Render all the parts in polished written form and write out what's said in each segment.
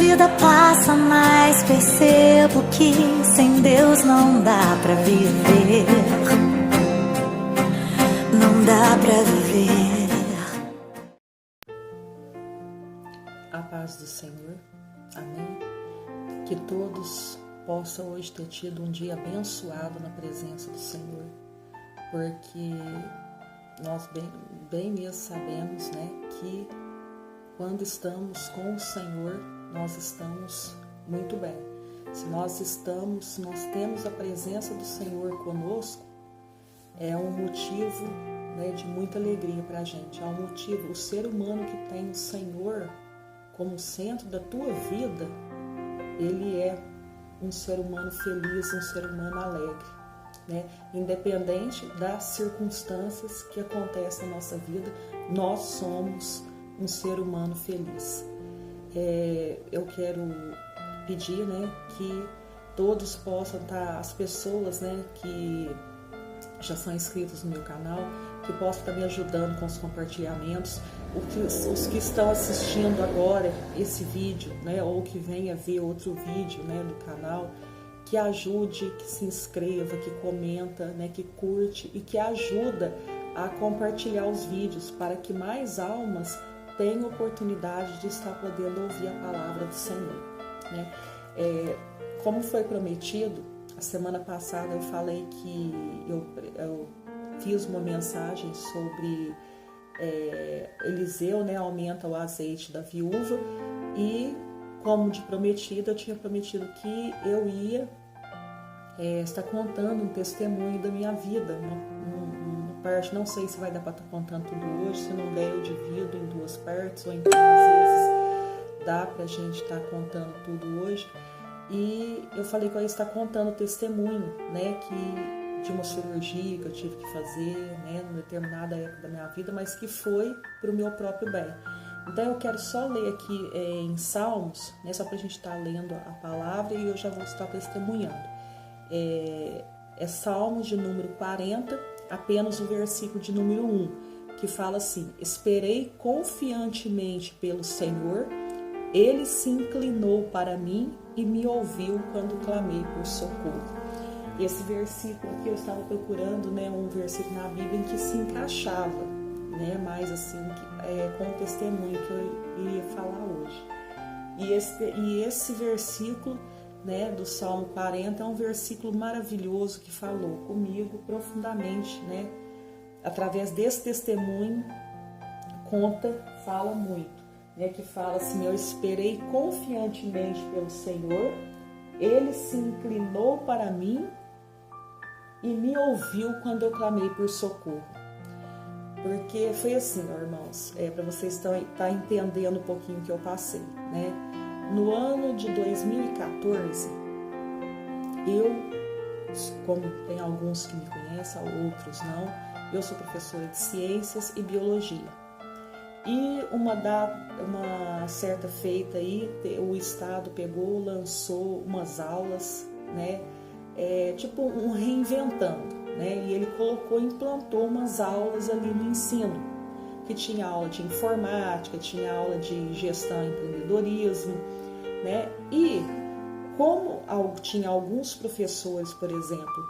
vida passa, mas percebo que sem Deus não dá pra viver. Não dá pra viver. A paz do Senhor, amém? Que todos possam hoje ter tido um dia abençoado na presença do Senhor, porque nós bem mesmo sabemos, né, que quando estamos com o Senhor, nós estamos muito bem. Se nós temos a presença do Senhor conosco, é um motivo, né, de muita alegria para a gente. É um motivo, o ser humano que tem o Senhor como centro da tua vida, ele é um ser humano feliz, um ser humano alegre, né? Independente das circunstâncias que acontecem na nossa vida, nós somos um ser humano feliz. Eu quero pedir, né, que todos possam estar, as pessoas, né, que já são inscritos no meu canal, que possam estar me ajudando com os compartilhamentos, os que estão assistindo agora esse vídeo, né, ou que venha ver outro vídeo, né, do canal, que ajude, que se inscreva, que comenta, né, que curte e que ajuda a compartilhar os vídeos para que mais almas tenham oportunidade de estar podendo ouvir a palavra do Senhor, né? Como foi prometido, a semana passada eu falei que eu fiz uma mensagem sobre Eliseu, né, aumenta o azeite da viúva, e como de prometido, eu tinha prometido que eu ia estar contando um testemunho da minha vida, uma parte, não sei se vai dar para estar contando tudo hoje, se não der eu divido em duas partes, ou então às vezes dá para a gente estar contando tudo hoje. E eu falei que eu ia estar contando testemunho, né, de uma cirurgia que eu tive que fazer, né, numa determinada época da minha vida, mas que foi para o meu próprio bem. Então eu quero só ler aqui em Salmos, né, só para a gente estar lendo a palavra, e eu já vou estar testemunhando. É Salmos de número 40, apenas o versículo de número 1, que fala assim: esperei confiantemente pelo Senhor, Ele se inclinou para mim e me ouviu quando clamei por socorro. Esse versículo aqui eu estava procurando, né, um versículo na Bíblia em que se encaixava, né, mais assim, com o testemunho que eu iria falar hoje. E esse versículo, né, do Salmo 40 é um versículo maravilhoso que falou comigo profundamente, né? Através desse testemunho, fala muito, né, que fala assim: eu esperei confiantemente pelo Senhor, Ele se inclinou para mim e me ouviu quando eu clamei por socorro. Porque foi assim, irmãos, para vocês estar entendendo um pouquinho o que eu passei, né? No ano de 2014, como tem alguns que me conhecem, outros não, eu sou professora de Ciências e Biologia. E uma certa feita aí, o Estado lançou umas aulas, né, tipo um reinventando, né, e ele implantou umas aulas ali no ensino, que tinha aula de informática, tinha aula de gestão e empreendedorismo, né, e como tinha alguns professores, por exemplo,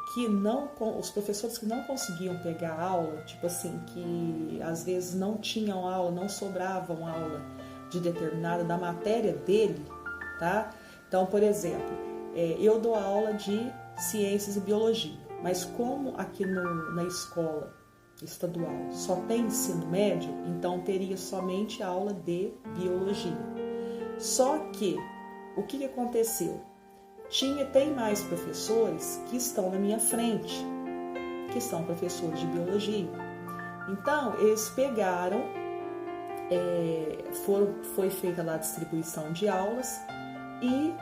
os professores que não conseguiam pegar aula, tipo assim, que às vezes não tinham aula, não sobravam aula de determinada da matéria dele, tá? Então, por exemplo, eu dou aula de Ciências e Biologia, mas como aqui na escola estadual só tem ensino médio, então teria somente aula de Biologia. Só que, o que aconteceu? Tem mais professores que estão na minha frente, que são professores de Biologia. Então, eles pegaram, foi feita lá a distribuição de aulas, e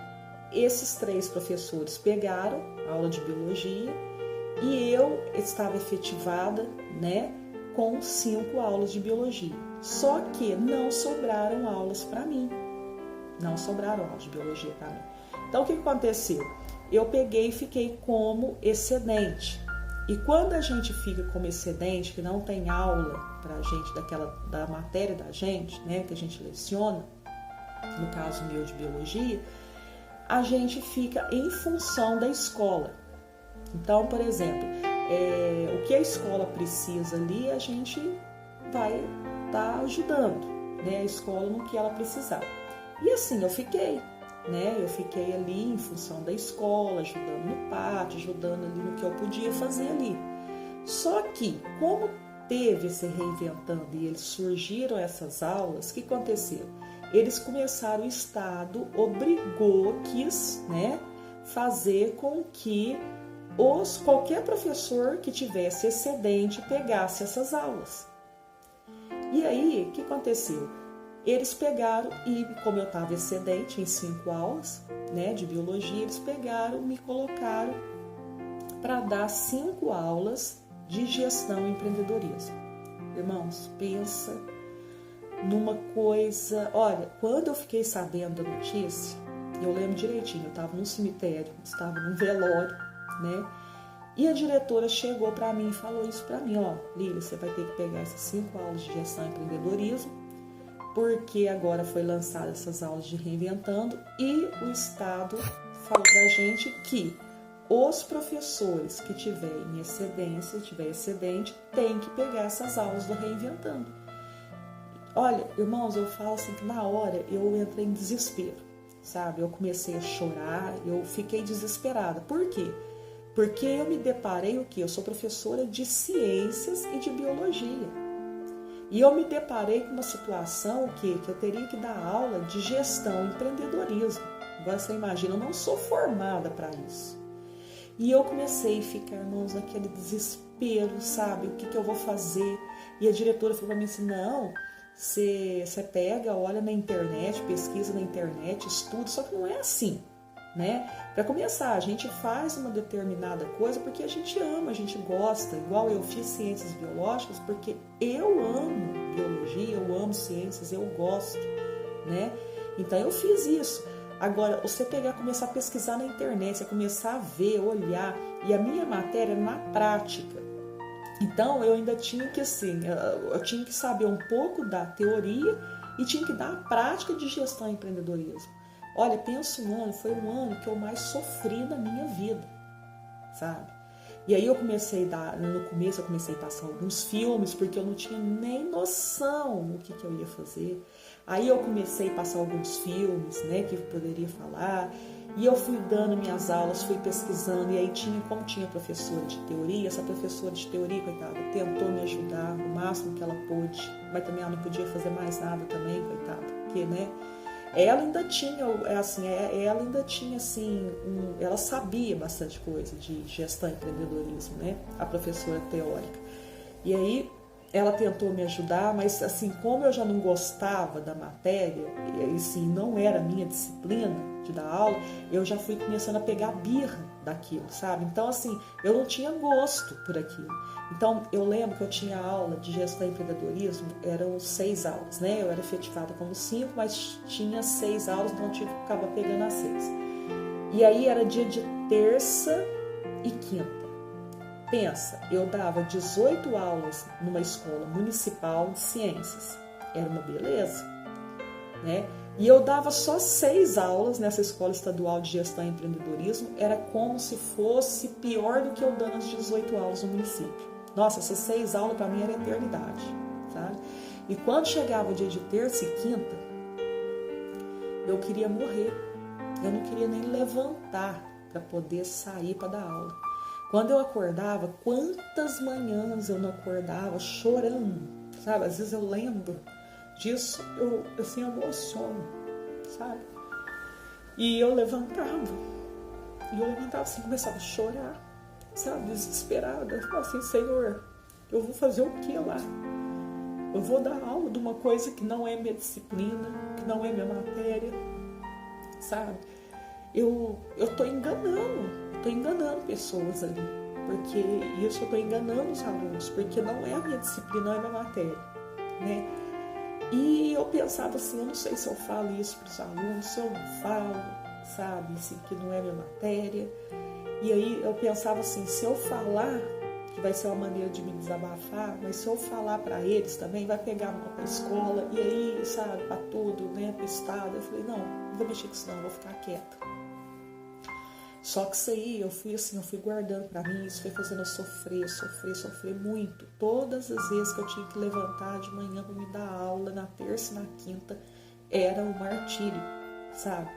esses 3 professores pegaram a aula de Biologia, e eu estava efetivada, né, com 5 aulas de Biologia. Só que não sobraram aulas para mim. Não sobraram aulas de Biologia para mim. Então, o que aconteceu? Eu peguei e fiquei como excedente. E quando a gente fica como excedente, que não tem aula para a gente da matéria da gente, né, que a gente leciona, no caso meu de biologia, a gente fica em função da escola. Então, por exemplo, o que a escola precisa ali, a gente vai estar ajudando, né, a escola no que ela precisar. E assim eu fiquei, né? Eu fiquei ali em função da escola, ajudando no pátio, ajudando ali no que eu podia fazer ali. Só que, como teve esse reinventando e eles surgiram essas aulas, o que aconteceu? Eles começaram, o Estado quis, né, fazer com que qualquer professor que tivesse excedente pegasse essas aulas. E aí, o que aconteceu? Eles pegaram e, como eu estava excedente em 5 aulas, né, de biologia, eles pegaram, me colocaram para dar 5 aulas de gestão e empreendedorismo. Irmãos, pensa numa coisa... Olha, quando eu fiquei sabendo da notícia, eu lembro direitinho, eu estava num cemitério, estava num velório, né? E a diretora chegou para mim e falou isso para mim, ó, Lília, você vai ter que pegar essas 5 aulas de gestão e empreendedorismo, porque agora foi lançada essas aulas de reinventando e o Estado falou pra gente que os professores que tiverem excedente, têm que pegar essas aulas do reinventando. Olha, irmãos, eu falo assim que na hora eu entrei em desespero, sabe? Eu comecei a chorar, eu fiquei desesperada. Por quê? Porque eu me deparei o quê? Eu sou professora de ciências e de biologia. E eu me deparei com uma situação que eu teria que dar aula de gestão e empreendedorismo. Agora você imagina, eu não sou formada para isso. E eu comecei a ficar, irmãos, naquele desespero, sabe? O que eu vou fazer? E a diretora falou para mim assim, não, você pega, olha na internet, pesquisa na internet, estuda, só que não é assim, né? Para começar, a gente faz uma determinada coisa porque a gente ama, a gente gosta. Igual eu fiz ciências biológicas porque eu amo biologia, eu amo ciências, eu gosto, né? Então eu fiz isso. Agora, você pegar, começar a pesquisar na internet, você começar a ver, olhar, e a minha matéria na prática. Então eu ainda tinha que, assim, eu tinha que saber um pouco da teoria e tinha que dar a prática de gestão e empreendedorismo. Olha, pensa foi um ano que eu mais sofri na minha vida, sabe? E aí no começo eu comecei a passar alguns filmes, porque eu não tinha nem noção do que eu ia fazer. Aí eu comecei a passar alguns filmes, né, que eu poderia falar, e eu fui dando minhas aulas, fui pesquisando, e aí como tinha professora de teoria, essa professora de teoria, coitada, tentou me ajudar o máximo que ela pôde, mas também ela não podia fazer mais nada também, coitada, porque, né, ela ainda tinha ela sabia bastante coisa de gestão e empreendedorismo, né? A professora teórica. E aí ela tentou me ajudar, mas assim, como eu já não gostava da matéria, e assim, não era a minha disciplina de dar aula, eu já fui começando a pegar birra daquilo, sabe? Então assim, eu não tinha gosto por aquilo. Então eu lembro que eu tinha aula de gestão e empreendedorismo, eram 6 aulas, né? Eu era efetivada como 5, mas tinha 6 aulas, então eu tive que acabar pegando as 6. E aí era dia de terça e quinta. Pensa, eu dava 18 aulas numa escola municipal de ciências. Era uma beleza, né? E eu dava só 6 aulas nessa escola estadual de gestão e empreendedorismo. Era como se fosse pior do que eu dando as 18 aulas no município. Nossa, essas 6 aulas para mim era eternidade, sabe? E quando chegava o dia de terça e quinta, eu queria morrer. Eu não queria nem levantar para poder sair para dar aula. Quando eu acordava, quantas manhãs eu não acordava chorando, sabe? Às vezes eu lembro disso, eu assim, emociono, sabe? E eu levantava assim, começava a chorar, sabe? Desesperada. Eu falava assim, Senhor, eu vou fazer o que lá? Eu vou dar aula de uma coisa que não é minha disciplina, que não é minha matéria, sabe? Eu tô enganando pessoas ali, porque isso eu tô enganando os alunos, porque não é a minha disciplina, não é a minha matéria, né? E eu pensava assim, eu não sei se eu falo isso para os alunos, se eu não falo, sabe, assim, que não é minha matéria. E aí eu pensava assim, se eu falar, que vai ser uma maneira de me desabafar, mas se eu falar para eles também, vai pegar mal para a escola, e aí, sabe, para tudo, né, para o estado. Eu falei, não vou mexer com isso não, eu vou ficar quieta. Só que isso aí, eu fui guardando para mim, isso foi fazendo eu sofrer muito. Todas as vezes que eu tinha que levantar de manhã para me dar aula, na terça e na quinta, era um martírio, sabe?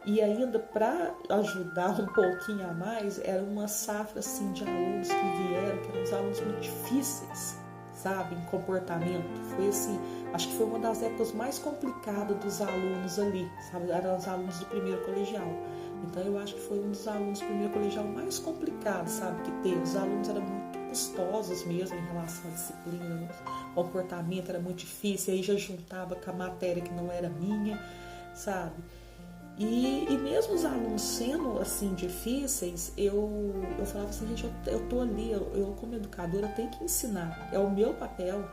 E ainda para ajudar um pouquinho a mais, era uma safra assim, de alunos que vieram, que eram uns alunos muito difíceis, sabe, em comportamento. Foi assim, acho que foi uma das épocas mais complicadas dos alunos ali, sabe, eram os alunos do primeiro colegial. Então eu acho que foi um dos alunos do primeiro colegial mais complicado, sabe, que teve. Os alunos eram muito custosos mesmo em relação à disciplina, o comportamento era muito difícil, aí já juntava com a matéria que não era minha, sabe. E mesmo os alunos sendo assim difíceis, eu falava assim, gente, eu tô ali, eu como educadora eu tenho que ensinar, é o meu papel,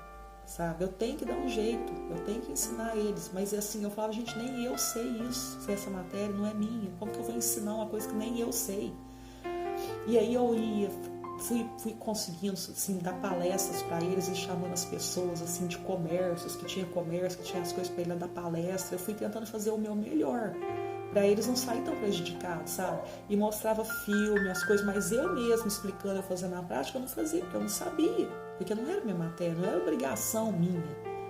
sabe? Eu tenho que dar um jeito, eu tenho que ensinar eles. Mas assim, eu falava, gente, nem eu sei isso, se essa matéria não é minha, como que eu vou ensinar uma coisa que nem eu sei? E aí eu fui conseguindo assim, dar palestras para eles e chamando as pessoas assim de comércios, que tinha comércio, que tinha as coisas para ele dar palestra. Eu fui tentando fazer o meu melhor para eles não saírem tão prejudicados, sabe? E mostrava filme, as coisas, mas eu mesma explicando, eu fazendo na prática, eu não fazia, porque eu não sabia, porque não era minha matéria, não era obrigação minha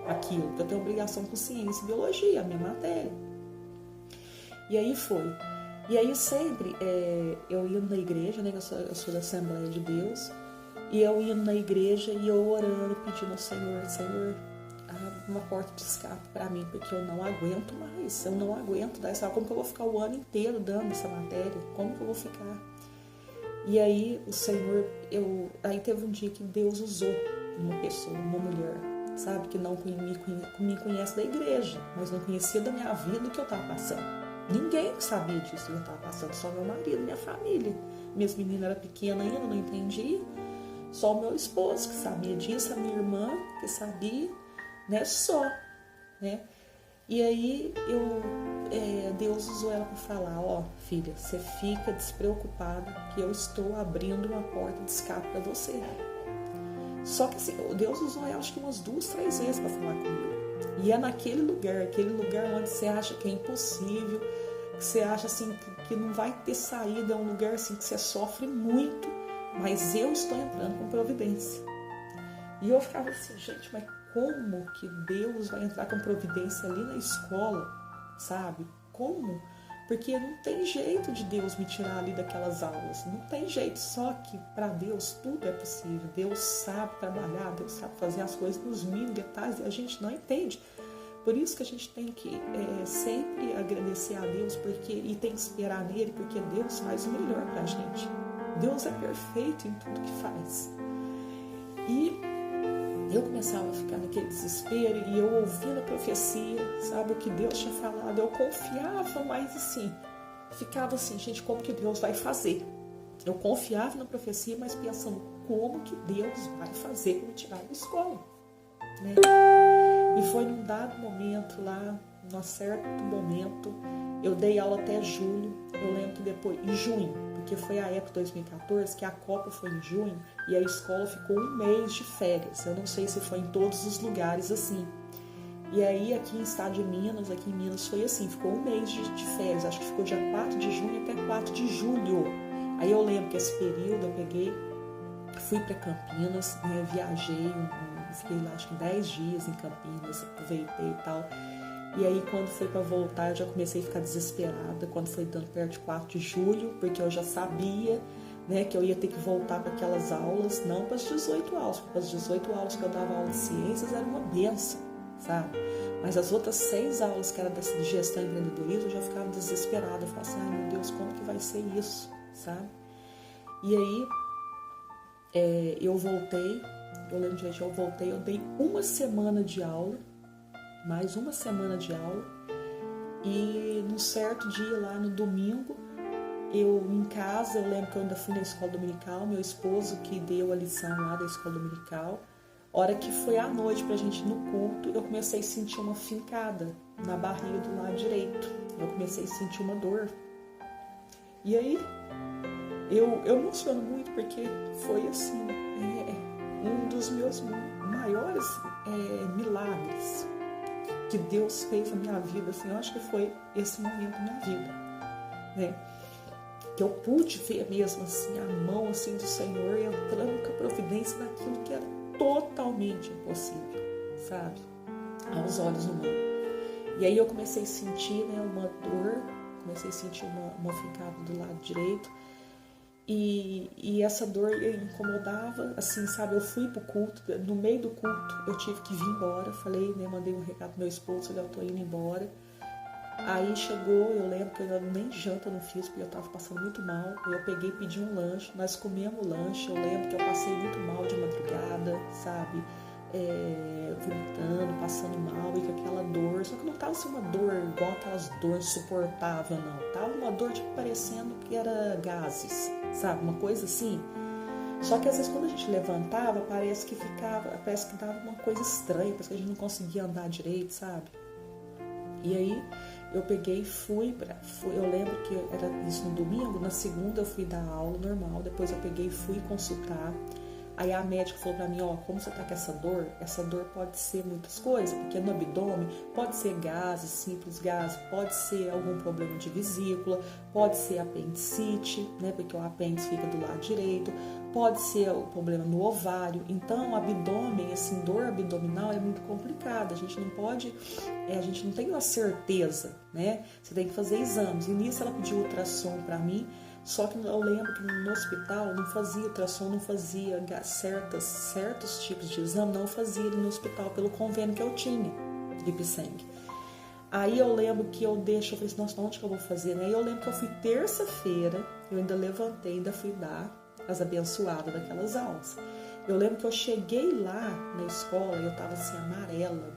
aquilo, porque eu tenho obrigação com ciência e biologia, a minha matéria. E aí foi. E aí sempre eu ia na igreja, né, eu sou da Assembleia de Deus, e eu ia na igreja e eu orando, pedindo ao Senhor, abre uma porta de escape para mim, porque eu não aguento mais, eu não aguento dar essa, como que eu vou ficar o ano inteiro dando essa matéria, como que eu vou ficar? E aí o Senhor, aí teve um dia que Deus usou uma pessoa, uma mulher, sabe, que não me conhece da igreja, mas não conhecia da minha vida o que eu estava passando. Ninguém sabia disso que eu estava passando, só meu marido, minha família. Minhas meninas eram pequenas ainda, não entendia. Só o meu esposo que sabia disso, a minha irmã que sabia, né? Só, né? E aí Deus usou ela para falar, ó, filha, você fica despreocupada que eu estou abrindo uma porta de escape para você. Só que assim, Deus usou ela acho que umas 2, 3 vezes para falar comigo. E é naquele lugar onde você acha que é impossível, que você acha assim que não vai ter saída, é um lugar assim que você sofre muito, mas eu estou entrando com providência. E eu ficava assim, gente, mas como que Deus vai entrar com providência ali na escola, sabe? Como? Porque não tem jeito de Deus me tirar ali daquelas aulas, não tem jeito, só que para Deus tudo é possível, Deus sabe trabalhar, Deus sabe fazer as coisas nos mínimos detalhes e a gente não entende. Por isso que a gente tem que sempre agradecer a Deus e tem que esperar nele, porque Deus faz o melhor pra gente. Deus é perfeito em tudo que faz. E eu começava a ficar naquele desespero e eu ouvindo a profecia, sabe, o que Deus tinha falado, eu confiava, mas assim, ficava assim, gente, como que Deus vai fazer? Eu confiava na profecia, mas pensando, como que Deus vai fazer para me tirar da escola? Né? E foi num dado momento lá, num certo momento, eu dei aula até julho, eu lembro que depois, em junho, porque foi a época de 2014, que a Copa foi em junho, e a escola ficou 1 mês de férias. Eu não sei se foi em todos os lugares assim. E aí aqui em estado de Minas, aqui em Minas foi assim, ficou 1 mês de férias, acho que ficou dia 4 de junho até 4 de julho. Aí eu lembro que esse período eu fui para Campinas, né, viajei, fiquei lá acho que 10 dias em Campinas, aproveitei e tal. E aí quando foi para voltar eu já comecei a ficar desesperada, quando foi dando perto de 4 de julho, porque eu já sabia, né, que eu ia ter que voltar para aquelas aulas, não para as 18 aulas, porque as 18 aulas que eu dava aula de ciências era uma benção, sabe? Mas as outras 6 aulas que era de gestão e empreendedorismo, eu já ficava desesperada, eu falava assim, ai meu Deus, como que vai ser isso, sabe? E aí eu voltei, eu lembro, gente, eu dei 1 semana de aula, mais 1 semana de aula, e num certo dia lá no domingo, eu em casa, eu lembro que eu ainda fui na escola dominical, meu esposo que deu a lição lá da escola dominical, hora que foi à noite pra gente ir no culto, eu comecei a sentir uma fincada na barriga do lado direito, eu comecei a sentir uma dor, e aí eu emociono muito porque foi assim, um dos meus maiores milagres que Deus fez na minha vida, assim, eu acho que foi esse momento da minha vida, né? Que eu pude ver mesmo assim a mão assim do Senhor entrando com a providência naquilo que era totalmente impossível, sabe? Aos olhos humanos. E aí eu comecei a sentir, né, uma dor, comecei a sentir uma ficada do lado direito. E essa dor incomodava, assim, sabe? Eu fui pro culto, no meio do culto eu tive que vir embora. Falei, né, mandei um recado pro meu esposo, eu tô indo embora. Aí chegou, eu lembro que eu nem janta não fiz, porque eu tava passando muito mal. Eu peguei e pedi um lanche, nós comemos o lanche. Eu lembro que eu passei muito mal de madrugada, sabe? Vomitando, passando mal e com aquela dor. Só que não tava assim uma dor igual aquelas dores insuportáveis, não. Tava uma dor tipo parecendo que era gases, sabe? Uma coisa assim. Só que às vezes quando a gente levantava, parece que dava uma coisa estranha, parece que a gente não conseguia andar direito, sabe? E aí eu peguei e fui, eu lembro que era isso no domingo, na segunda eu fui dar aula normal, depois eu peguei e fui consultar. Aí a médica falou pra mim, ó, como você tá com essa dor pode ser muitas coisas, porque no abdômen pode ser gases, simples gases, pode ser algum problema de vesícula, pode ser apendicite, né, porque o apêndice fica do lado direito, pode ser o problema no ovário. Então, o abdômen, assim, dor abdominal é muito complicada, a gente não tem uma certeza, né, você tem que fazer exames. E nisso ela pediu ultrassom pra mim. Só que eu lembro que no hospital não fazia ultrassom, não fazia certos tipos de exame, não fazia ele no hospital pelo convênio que eu tinha de Ipsangue. Aí eu lembro que eu falei assim, nossa, onde que eu vou fazer? Aí eu lembro que eu fui terça-feira, eu ainda levantei, ainda fui dar as abençoadas daquelas aulas. Eu lembro que eu cheguei lá na escola, eu tava assim, amarela,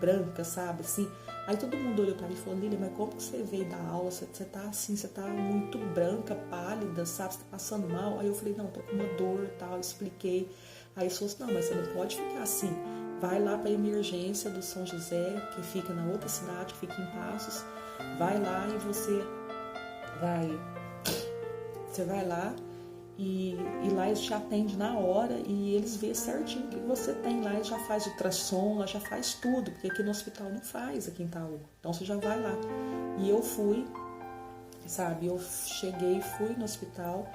branca, sabe, assim. Aí todo mundo olhou pra mim e falou, Lília, mas como que você veio da aula? Você tá assim, você tá muito branca, pálida, sabe? Você tá passando mal? Aí eu falei, não, tô com uma dor e tal, expliquei. Aí ele falou assim, não, mas você não pode ficar assim. Vai lá pra emergência do São José, que fica na outra cidade, que fica em Passos. Vai lá e você vai lá e lá eles te atendem na hora e eles vê certinho o que você tem lá, e já faz ultrassom, lá já faz tudo, porque aqui no hospital não faz, aqui em Itaú. Então você já vai lá. E eu fui, sabe, eu cheguei, fui no hospital,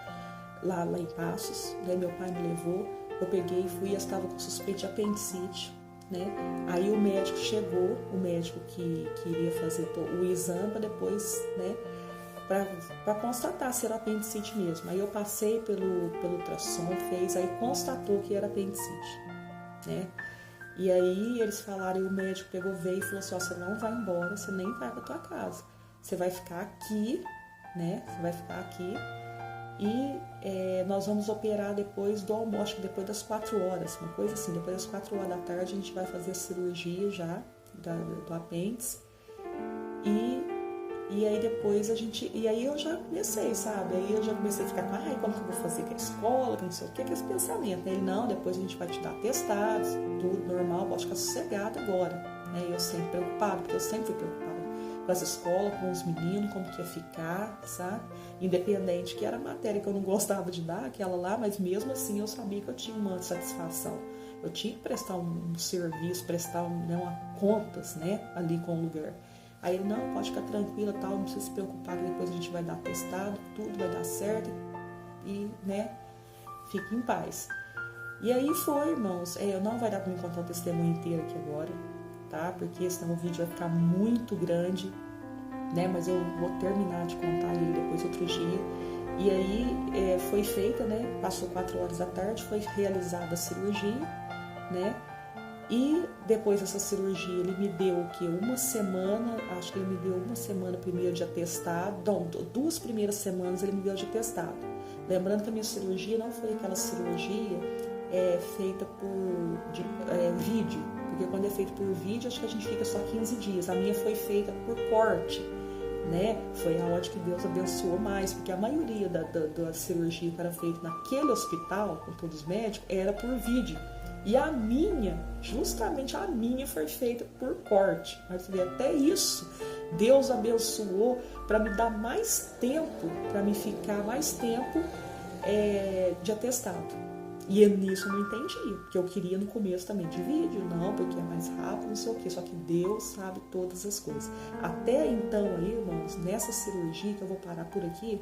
lá em Passos, né, meu pai me levou, eu peguei e fui, eu estava com suspeita de apendicite, né, aí o médico chegou, o médico que iria fazer o exame para depois, né, para constatar se era apendicite mesmo. Aí eu passei pelo ultrassom, aí constatou que era apendicite, né? E aí eles falaram, e o médico veio e falou assim, ó, você não vai embora, você nem vai para tua casa, você vai ficar aqui, né? Você vai ficar aqui e nós vamos operar depois do almoço, depois das 4 horas, uma coisa assim, depois das 4 horas da tarde a gente vai fazer a cirurgia já do apêndice e aí depois e aí eu já comecei, sabe? Aí eu já comecei a ficar com, como que eu vou fazer com a escola, que não sei o que é esse pensamento, né? Ele, não, depois a gente vai te dar atestados, tudo normal, pode ficar sossegado agora, né? E eu sempre preocupado, porque eu sempre fui preocupada com as escolas, com os meninos, como que ia ficar, sabe? Independente, que era matéria que eu não gostava de dar, aquela lá, mas mesmo assim eu sabia que eu tinha uma satisfação. Eu tinha que prestar um serviço, prestar uma contas, né? Ali com o lugar. Aí ele, não, pode ficar tranquila, tal, não precisa se preocupar que depois a gente vai dar atestado, tudo vai dar certo e, né, fique em paz. E aí foi, irmãos, não vai dar para me contar o testemunho inteiro aqui agora, tá? Porque senão o vídeo vai ficar muito grande, né? Mas eu vou terminar de contar ele depois outro dia. E aí foi feita, né? Passou 4 horas da tarde, foi realizada a cirurgia, né? E depois dessa cirurgia ele me deu o quê? Uma semana, acho que ele me deu uma semana primeiro de atestado, não, 2 primeiras semanas ele me deu de atestado. Lembrando que a minha cirurgia não foi aquela cirurgia feita por vídeo, porque quando é feito por vídeo acho que a gente fica só 15 dias. A minha foi feita por corte, né? Foi aonde que Deus abençoou mais, porque a maioria da cirurgia que era feita naquele hospital, com todos os médicos, era por vídeo. E a minha, justamente a minha, foi feita por corte. Mas até isso Deus abençoou para me dar mais tempo, para me ficar mais tempo de atestado. E nisso eu não entendia, porque eu queria no começo também de vídeo, não, porque é mais rápido, não sei o quê, só que Deus sabe todas as coisas. Até então aí, irmãos, nessa cirurgia, que eu vou parar por aqui,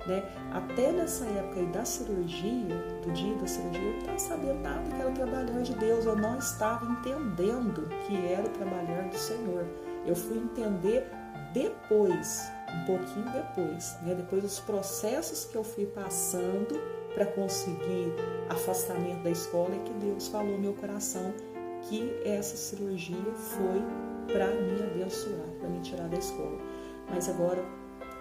né, até nessa época aí da cirurgia, do dia da cirurgia, eu não estava sabendo nada que era o trabalhar de Deus, eu não estava entendendo que era o trabalhar do Senhor. Eu fui entender depois, um pouquinho depois, né, depois dos processos que eu fui passando para conseguir afastamento da escola, é que Deus falou no meu coração que essa cirurgia foi para me abençoar, para me tirar da escola. Mas agora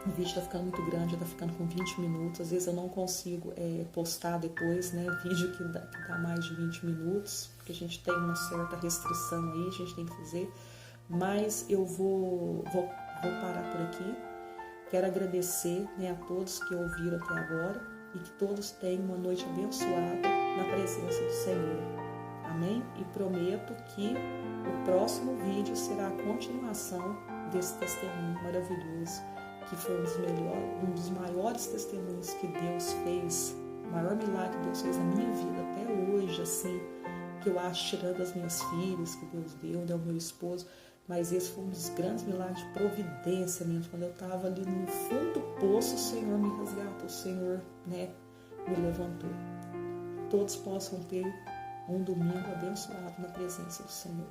o vídeo está ficando muito grande, está ficando com 20 minutos, às vezes eu não consigo postar depois, né, vídeo que dá mais de 20 minutos, porque a gente tem uma certa restrição aí, a gente tem que fazer, mas eu vou parar por aqui. Quero agradecer, né, a todos que ouviram até agora, e que todos tenham uma noite abençoada na presença do Senhor. Amém? E prometo que o próximo vídeo será a continuação desse testemunho maravilhoso, que foi um dos maiores testemunhos que Deus fez, o maior milagre que Deus fez na minha vida até hoje, assim, que eu acho, tirando as minhas filhas que Deus deu, né, o meu esposo, mas esse foi um dos grandes milagres de providência mesmo. Quando eu estava ali no fundo do poço, o Senhor me resgatou, o Senhor, né, me levantou. Todos possam ter um domingo abençoado na presença do Senhor.